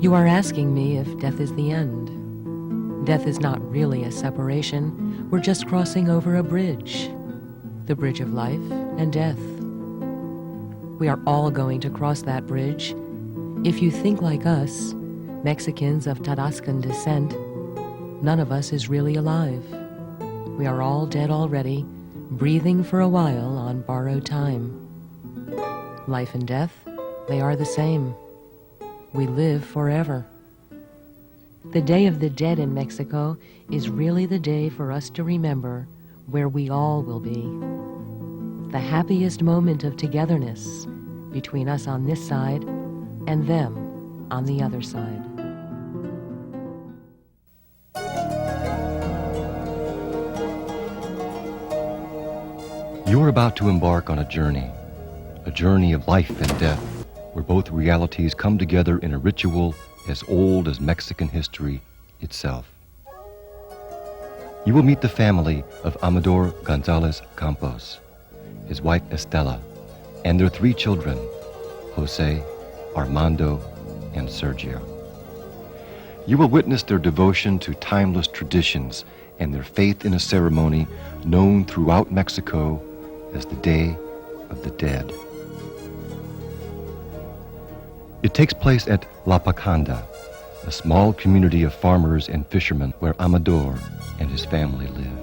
You are asking me if death is the end. Death is not really a separation. We're just crossing over a bridge. The bridge of life and death. We are all going to cross that bridge. If you think like us, Mexicans of Tarascan descent, none of us is really alive. We are all dead already, breathing for a while on borrowed time. Life and death, they are the same. We live forever. The Day of the Dead in Mexico is really the day for us to remember where we all will be. The happiest moment of togetherness between us on this side and them on the other side. You are about to embark on a journey of life and death, where both realities come together in a ritual as old as Mexican history itself. You will meet the family of Amador Gonzalez Campos, his wife Estela, and their 3 children, Jose, Armando, and Sergio. You will witness their devotion to timeless traditions and their faith in a ceremony known throughout Mexico as the Day of the Dead. It takes place at La PACANDA, a small community of farmers and fishermen where Amador and his family live.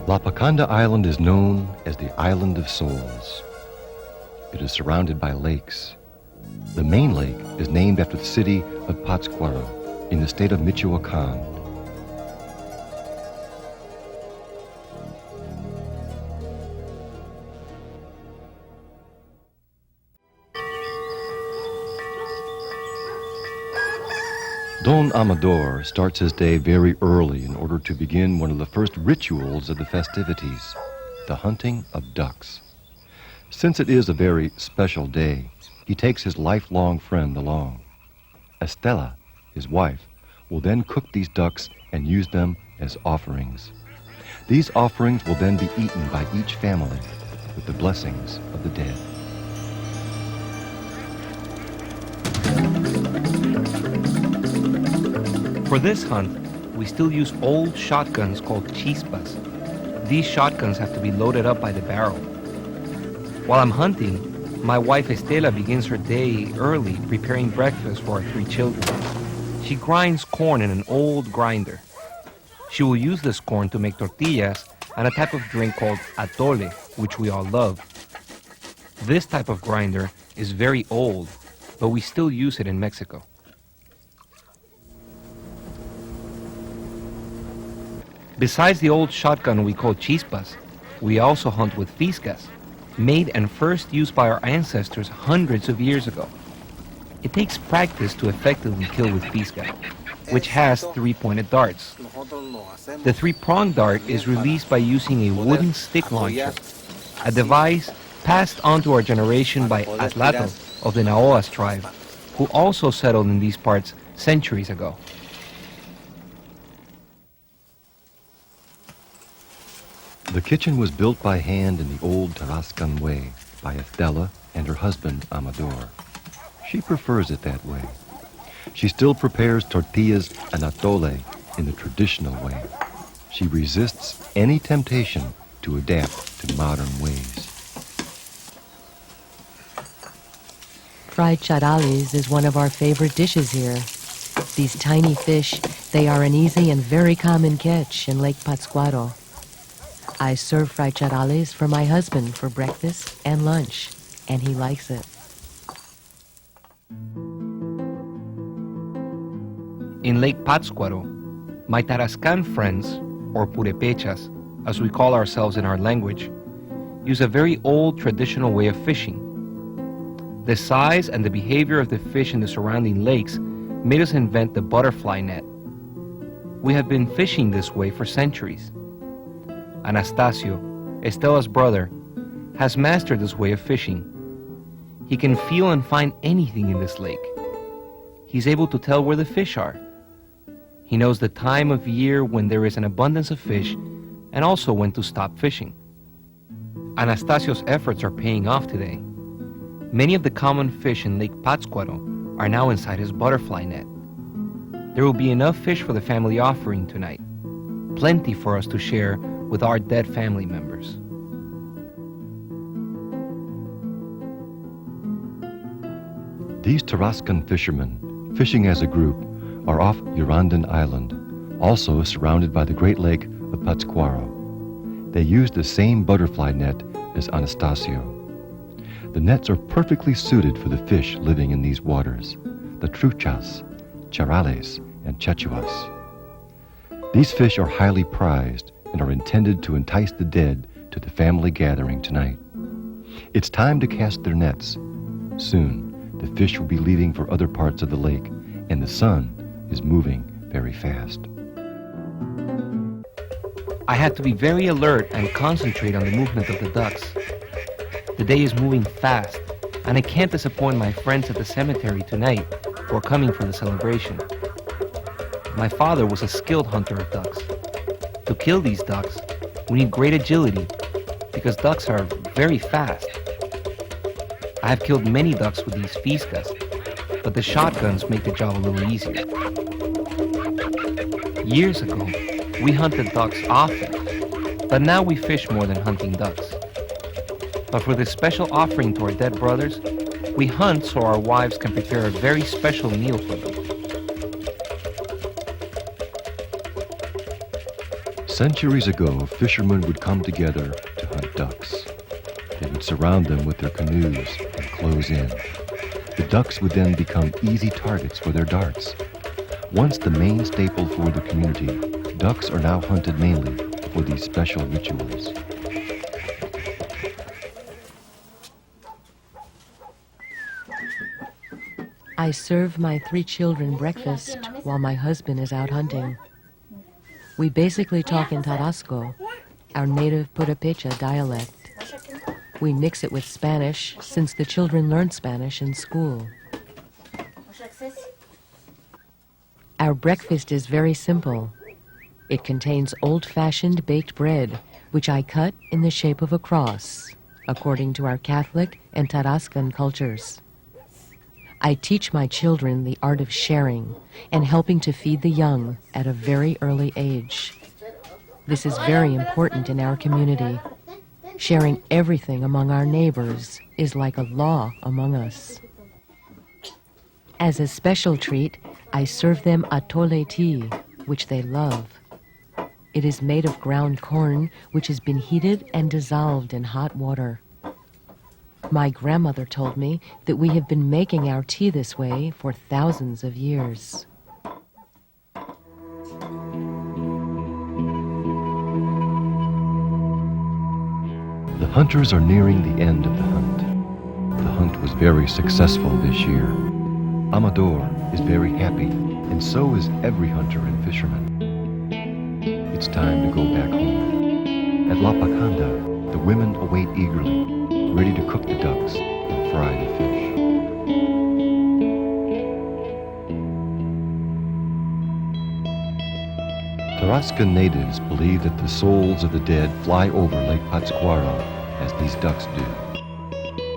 La PACANDA Island is known as the Island of Souls. It is surrounded by lakes. The main lake is named after the city of Patzcuaro in the state of Michoacan. Don Amador starts his day very early in order to begin one of the first rituals of the festivities, the hunting of ducks. Since it is a very special day, he takes his lifelong friend along. Estela, his wife, will then cook these ducks and use them as offerings. These offerings will then be eaten by each family with the blessings of the dead. For this hunt, we still use old shotguns called chispas. These shotguns have to be loaded up by the barrel. While I'm hunting, my wife Estela begins her day early preparing breakfast for our 3 children. She grinds corn in an old grinder. She will use this corn to make tortillas and a type of drink called atole, which we all love. This type of grinder is very old, but we still use it in Mexico. Besides the old shotgun we call chispas, we also hunt with fiscas, made and first used by our ancestors hundreds of years ago. It takes practice to effectively kill with fisca, which has 3-pointed darts. The 3-pronged dart is released by using a wooden stick launcher, a device passed on to our generation by Atlato of the Naoas tribe, who also settled in these parts centuries ago. The kitchen was built by hand in the old Tarascan way by Estela and her husband Amador. She prefers it that way. She still prepares tortillas and atole in the traditional way. She resists any temptation to adapt to modern ways. Fried charales is one of our favorite dishes here. These tiny fish, they are an easy and very common catch in Lake Patzcuaro. I serve fried charales for my husband for breakfast and lunch, and he likes it. In Lake Patzcuaro, my Tarascan friends, or purepechas, as we call ourselves in our language, use a very old traditional way of fishing. The size and the behavior of the fish in the surrounding lakes made us invent the butterfly net. We have been fishing this way for centuries. Anastasio, Estela's brother, has mastered this way of fishing. He can feel and find anything in this lake. He's able to tell where the fish are. He knows the time of year when there is an abundance of fish and also when to stop fishing. Anastasio's efforts are paying off today. Many of the common fish in Lake Patzcuaro are now inside his butterfly net. There will be enough fish for the family offering tonight, plenty for us to share with our dead family members. These Tarascan fishermen, fishing as a group, are off Urandan Island, also surrounded by the Great Lake of Patzcuaro. They use the same butterfly net as Anastasio. The nets are perfectly suited for the fish living in these waters, the truchas, charales, and chechuas. These fish are highly prized and are intended to entice the dead to the family gathering tonight. It's time to cast their nets. Soon, the fish will be leaving for other parts of the lake, and the sun is moving very fast. I had to be very alert and concentrate on the movement of the ducks. The day is moving fast, and I can't disappoint my friends at the cemetery tonight who are coming for the celebration. My father was a skilled hunter of ducks. To kill these ducks, we need great agility because ducks are very fast. I have killed many ducks with these fiscas, but the shotguns make the job a little easier. Years ago, we hunted ducks often, but now we fish more than hunting ducks. But for this special offering to our dead brothers, we hunt so our wives can prepare a very special meal for them. Centuries ago, fishermen would come together to hunt ducks. They would surround them with their canoes and close in. The ducks would then become easy targets for their darts. Once the main staple for the community, ducks are now hunted mainly for these special rituals. I serve my 3 children breakfast while my husband is out hunting. We basically talk in Tarasco, our native Purepecha dialect. We mix it with Spanish since the children learn Spanish in school. Our breakfast is very simple. It contains old-fashioned baked bread, which I cut in the shape of a cross, according to our Catholic and Tarascan cultures. I teach my children the art of sharing and helping to feed the young at a very early age. This is very important in our community. Sharing everything among our neighbors is like a law among us. As a special treat, I serve them atole tea, which they love. It is made of ground corn, which has been heated and dissolved in hot water. My grandmother told me that we have been making our tea this way for thousands of years. The hunters are nearing the end of the hunt. The hunt was very successful this year. Amador is very happy, and so is every hunter and fisherman. It's time to go back home. At La PACANDA, the women await eagerly, ready to cook the ducks and fry the fish. Tarascan natives believe that the souls of the dead fly over Lake Patzcuaro as these ducks do.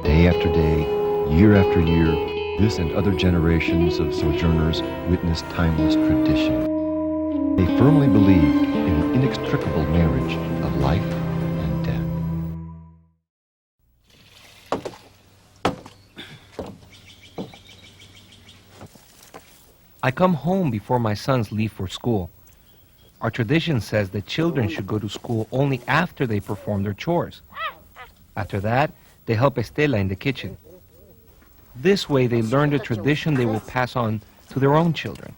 Day after day, year after year, this and other generations of sojourners witness timeless tradition. They firmly believe in the inextricable marriage of life and death. I come home before my sons leave for school. Our tradition says that children should go to school only after they perform their chores. After that, they help Stella in the kitchen. This way they learn the tradition they will pass on to their own children.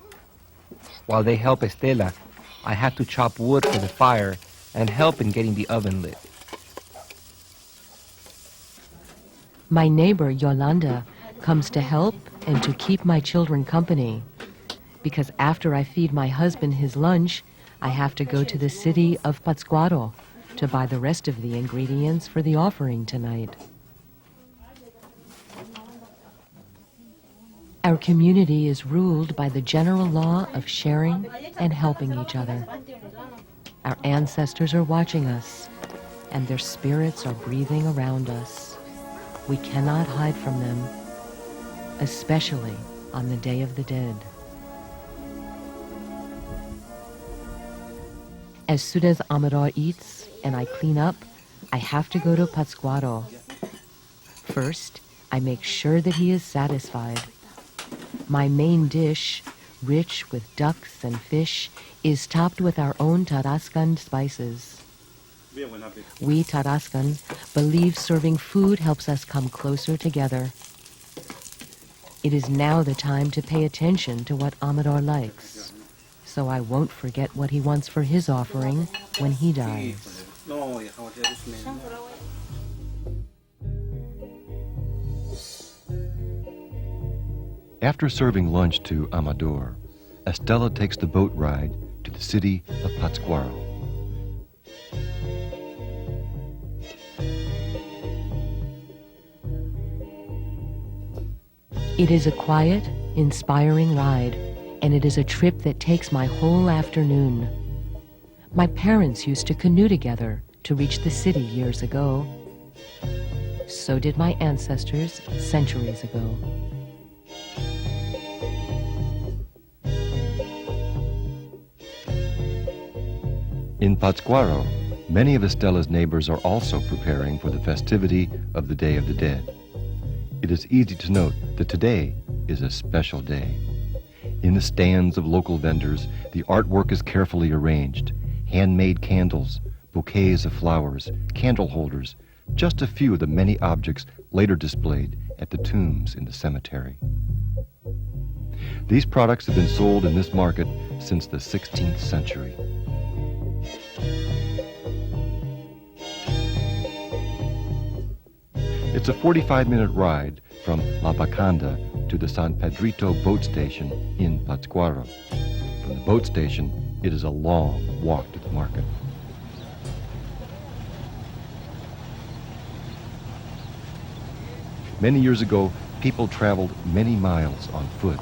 While they help Stella, I have to chop wood for the fire and help in getting the oven lit. My neighbor, Yolanda, comes to help and to keep my children company. Because after I feed my husband his lunch, I have to go to the city of Patzcuaro to buy the rest of the ingredients for the offering tonight. Our community is ruled by the general law of sharing and helping each other. Our ancestors are watching us, and their spirits are breathing around us. We cannot hide from them, especially on the Day of the Dead. As soon as Amador eats and I clean up, I have to go to Patzcuaro. First, I make sure that he is satisfied. My main dish, rich with ducks and fish, is topped with our own TARASCAN spices. We Tarascan believe serving food helps us come closer together. It is now the time to pay attention to what Amador likes, so I won't forget what he wants for his offering when he dies. After serving lunch to Amador, Estella takes the boat ride to the city of Patzcuaro. It is a quiet, inspiring ride, and it is a trip that takes my whole afternoon. My parents used to canoe together to reach the city years ago. So did my ancestors centuries ago. In Patzcuaro, many of Estella's neighbors are also preparing for the festivity of the Day of the Dead. It is easy to note that today is a special day. In the stands of local vendors, the artwork is carefully arranged. Handmade candles, bouquets of flowers, candle holders, just a few of the many objects later displayed at the tombs in the cemetery. These products have been sold in this market since the 16th century. It's a 45-minute ride from La PACANDA to the San Pedrito boat station in Patzcuaro. From the boat station, it is a long walk to the market. Many years ago, people traveled many miles on foot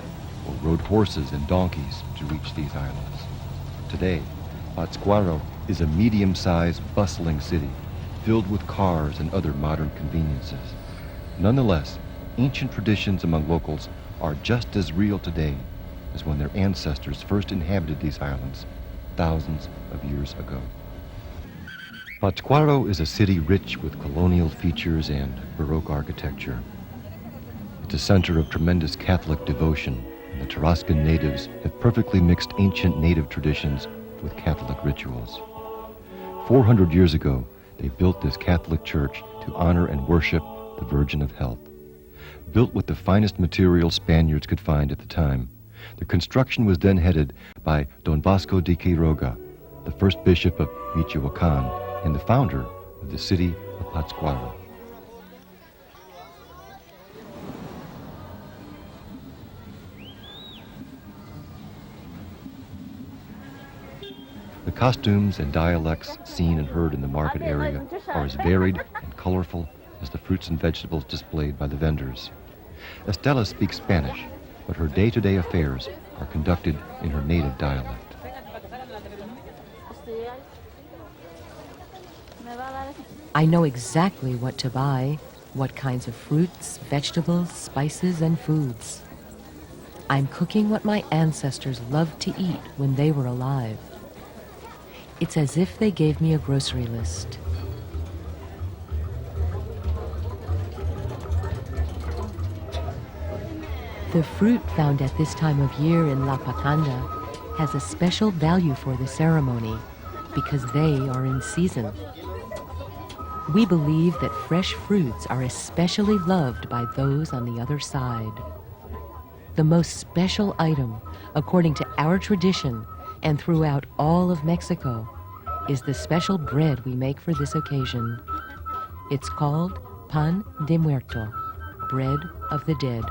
or rode horses and donkeys to reach these islands. Today, Patzcuaro is a medium-sized, bustling city filled with cars and other modern conveniences. Nonetheless, ancient traditions among locals are just as real today as when their ancestors first inhabited these islands thousands of years ago. Patzcuaro is a city rich with colonial features and Baroque architecture. It's a center of tremendous Catholic devotion, and the Tarascan natives have perfectly mixed ancient native traditions with Catholic rituals. 400 years ago, they built this Catholic church to honor and worship the Virgin of Health. Built with the finest materials Spaniards could find at the time, the construction was then headed by Don Bosco de Quiroga, the first bishop of Michoacan and the founder of the city of Patzcuaro. The costumes and dialects seen and heard in the market area are as varied and colorful as the fruits and vegetables displayed by the vendors. Estella speaks Spanish, but her day-to-day affairs are conducted in her native dialect. I know exactly what to buy, what kinds of fruits, vegetables, spices, and foods. I'm cooking what my ancestors loved to eat when they were alive. It's as if they gave me a grocery list. The fruit found at this time of year in La PACANDA has a special value for the ceremony because they are in season. We believe that fresh fruits are especially loved by those on the other side. The most special item, according to our tradition and throughout all of Mexico, is the special bread we make for this occasion. It's called pan de muerto, bread of the dead.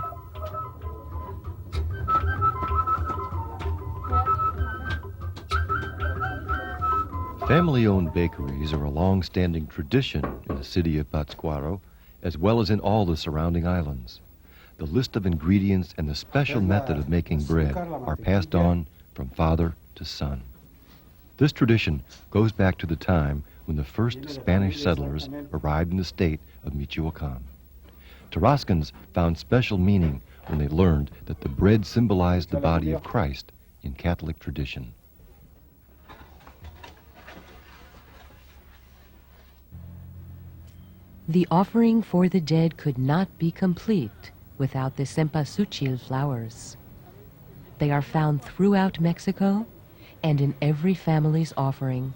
Family-owned bakeries are a long-standing tradition in the city of Patzcuaro, as well as in all the surrounding islands. The list of ingredients and the special method of making bread are passed on from father to son. This tradition goes back to the time when the first Spanish settlers arrived in the state of Michoacan. Tarascans found special meaning when they learned that the bread symbolized the body of Christ in Catholic tradition. The offering for the dead could not be complete without the cempasúchil flowers. They are found throughout Mexico and in every family's offering.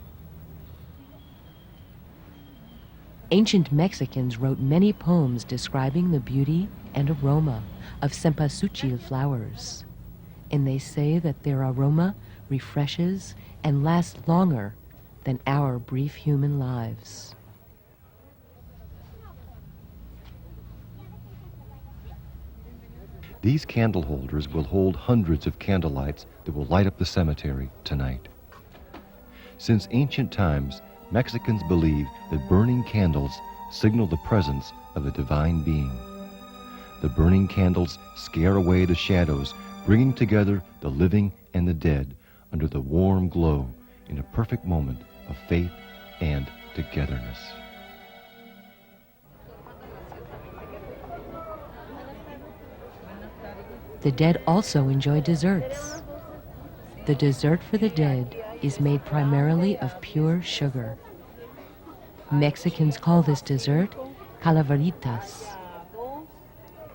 Ancient Mexicans wrote many poems describing the beauty and aroma of cempasúchil flowers, and they say that their aroma refreshes and lasts longer than our brief human lives. These candle holders will hold hundreds of candlelights that will light up the cemetery tonight. Since ancient times, Mexicans believe that burning candles signal the presence of a divine being. The burning candles scare away the shadows, bringing together the living and the dead under the warm glow in a perfect moment of faith and togetherness. The dead also enjoy desserts. The dessert for the dead is made primarily of pure sugar. Mexicans call this dessert calaveritas.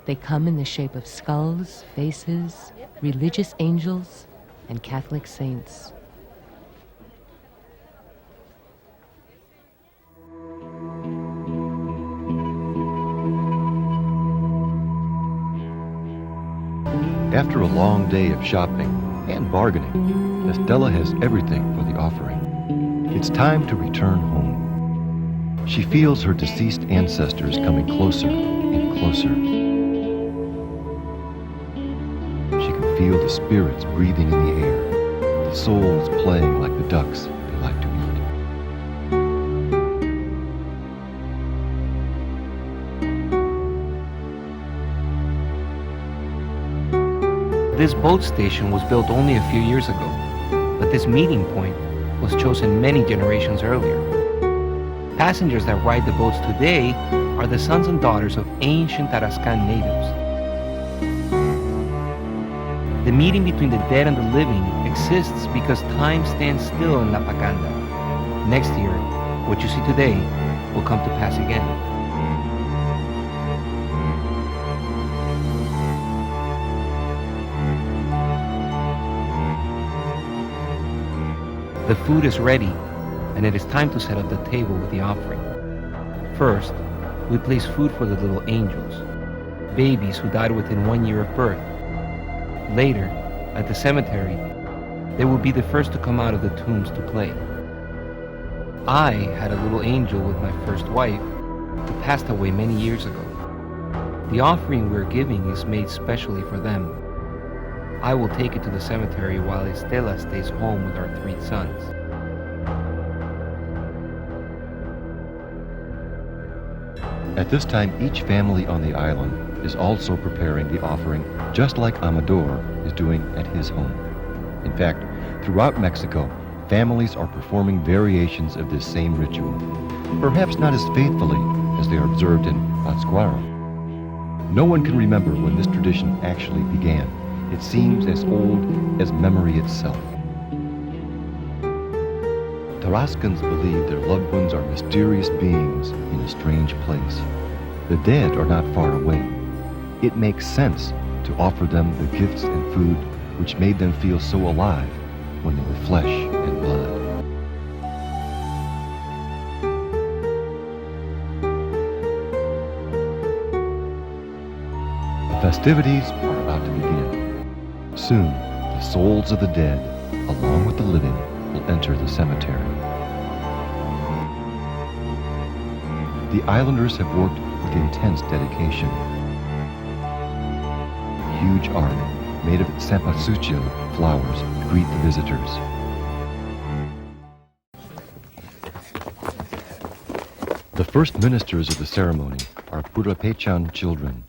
They come in the shape of skulls, faces, religious angels, and Catholic saints. After a long day of shopping and bargaining, Estella has everything for the offering. It's time to return home. She feels her deceased ancestors coming closer and closer. She can feel the spirits breathing in the air, the souls playing like the ducks they like to eat. This boat station was built only a few years ago, but this meeting point was chosen many generations earlier. Passengers that ride the boats today are the sons and daughters of ancient Tarascan natives. The meeting between the dead and the living exists because time stands still in La Pacanda. Next year, what you see today will come to pass again. The food is ready, and it is time to set up the table with the offering. First, we place food for the little angels, babies who died within 1 year of birth. Later, at the cemetery, they will be the first to come out of the tombs to play. I had a little angel with my first wife, who passed away many years ago. The offering we're giving is made specially for them. I will take it to the cemetery while Estella stays home with our 3 sons. At this time, each family on the island is also preparing the offering, just like Amador is doing at his home. In fact, throughout Mexico, families are performing variations of this same ritual, perhaps not as faithfully as they are observed in Patzcuaro. No one can remember when this tradition actually began. It seems as old as memory itself. Tarascans believe their loved ones are mysterious beings in a strange place. The dead are not far away. It makes sense to offer them the gifts and food which made them feel so alive when they were flesh and blood. The festivities are about to begin. Soon, the souls of the dead, along with the living, will enter the cemetery. The islanders have worked with intense dedication. A huge ark made of cempasúchil flowers greet the visitors. The first ministers of the ceremony are Purépechan children.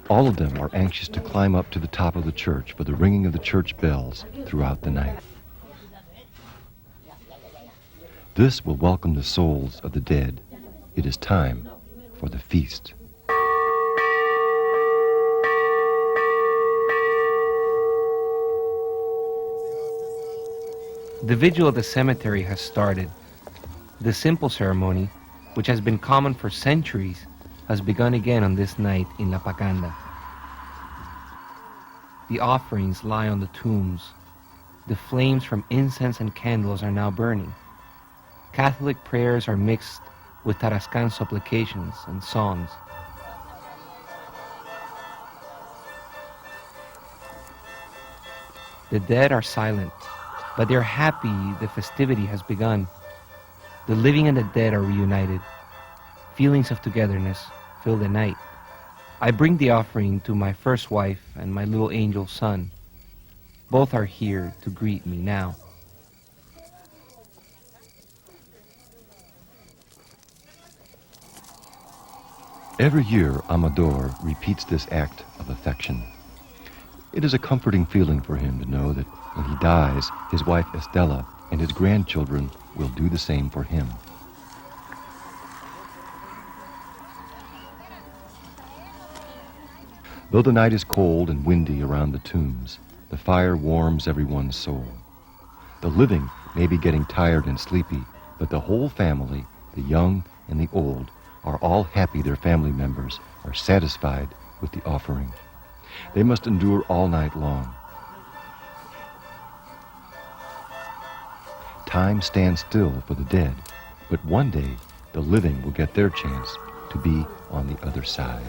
All of them are anxious to climb up to the top of the church for the ringing of the church bells throughout the night. This will welcome the souls of the dead. It is time for the feast. The vigil at the cemetery has started. The simple ceremony, which has been common for centuries, has begun again on this night in La Pacanda. The offerings lie on the tombs. The flames from incense and candles are now burning. Catholic prayers are mixed with TARASCAN supplications and songs. The dead are silent, but they're happy the festivity has begun. The living and the dead are reunited. Feelings of togetherness fill the night. I bring the offering to my first wife and my little angel son. Both are here to greet me now. Every year, Amador repeats this act of affection. It is a comforting feeling for him to know that when he dies, his wife Estella and his grandchildren will do the same for him. Though the night is cold and windy around the tombs, the fire warms everyone's soul. The living may be getting tired and sleepy, but the whole family, the young and the old, are all happy their family members are satisfied with the offering. They must endure all night long. Time stands still for the dead, but one day the living will get their chance to be on the other side.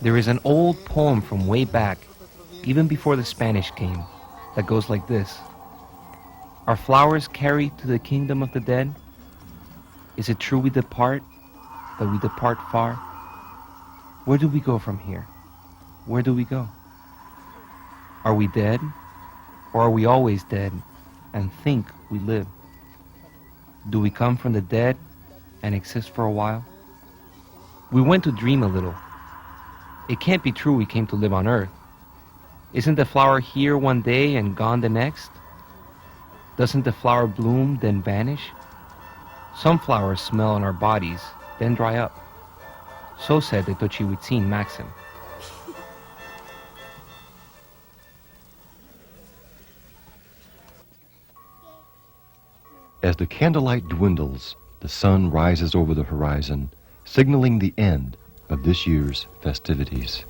There is an old poem from way back, even before the Spanish came, that goes like this. Are flowers carried to the kingdom of the dead? Is it true we depart, that we depart far? Where do we go from here? Where do we go? Are we dead, or are we always dead and think we live? Do we come from the dead and exist for a while? We went to dream a little. It can't be true we came to live on earth. Isn't the flower here one day and gone the next? Doesn't the flower bloom, then vanish? Some flowers smell on our bodies, then dry up. So said the Tochihuitzin maxim. As the candlelight dwindles, the sun rises over the horizon, signaling the end of this year's festivities.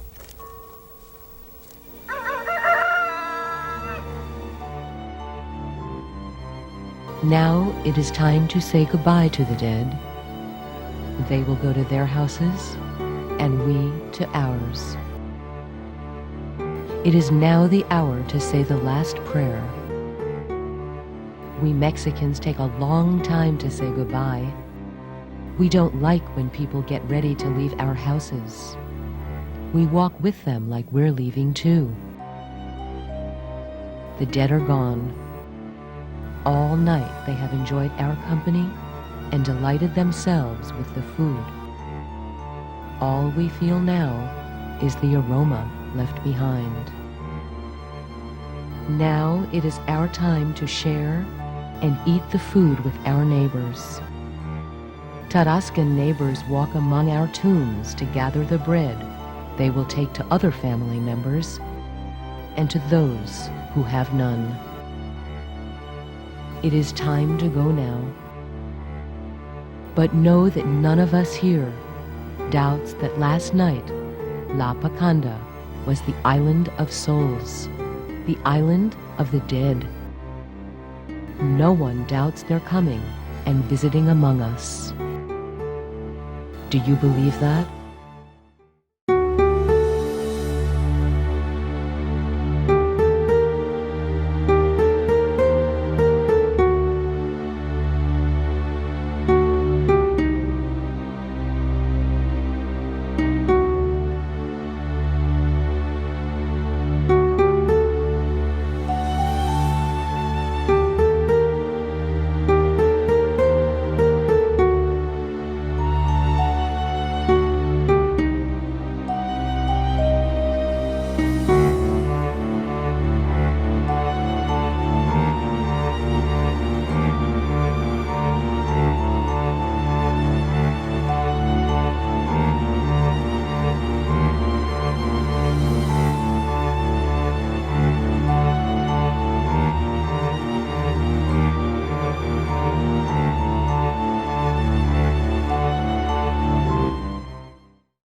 Now it is time to say goodbye to the dead. They will go to their houses, and we to ours. It is now the hour to say the last prayer. We Mexicans take a long time to say goodbye. We don't like when people get ready to leave our houses. We walk with them like we're leaving too. The dead are gone. All night they have enjoyed our company and delighted themselves with the food. All we feel now is the aroma left behind. Now it is our time to share and eat the food with our neighbors. Tarascan neighbors walk among our tombs to gather the bread they will take to other family members and to those who have none. It is time to go now. But know that none of us here doubts that last night La Pacanda was the island of souls, the island of the dead. No one doubts their coming and visiting among us. Do you believe that?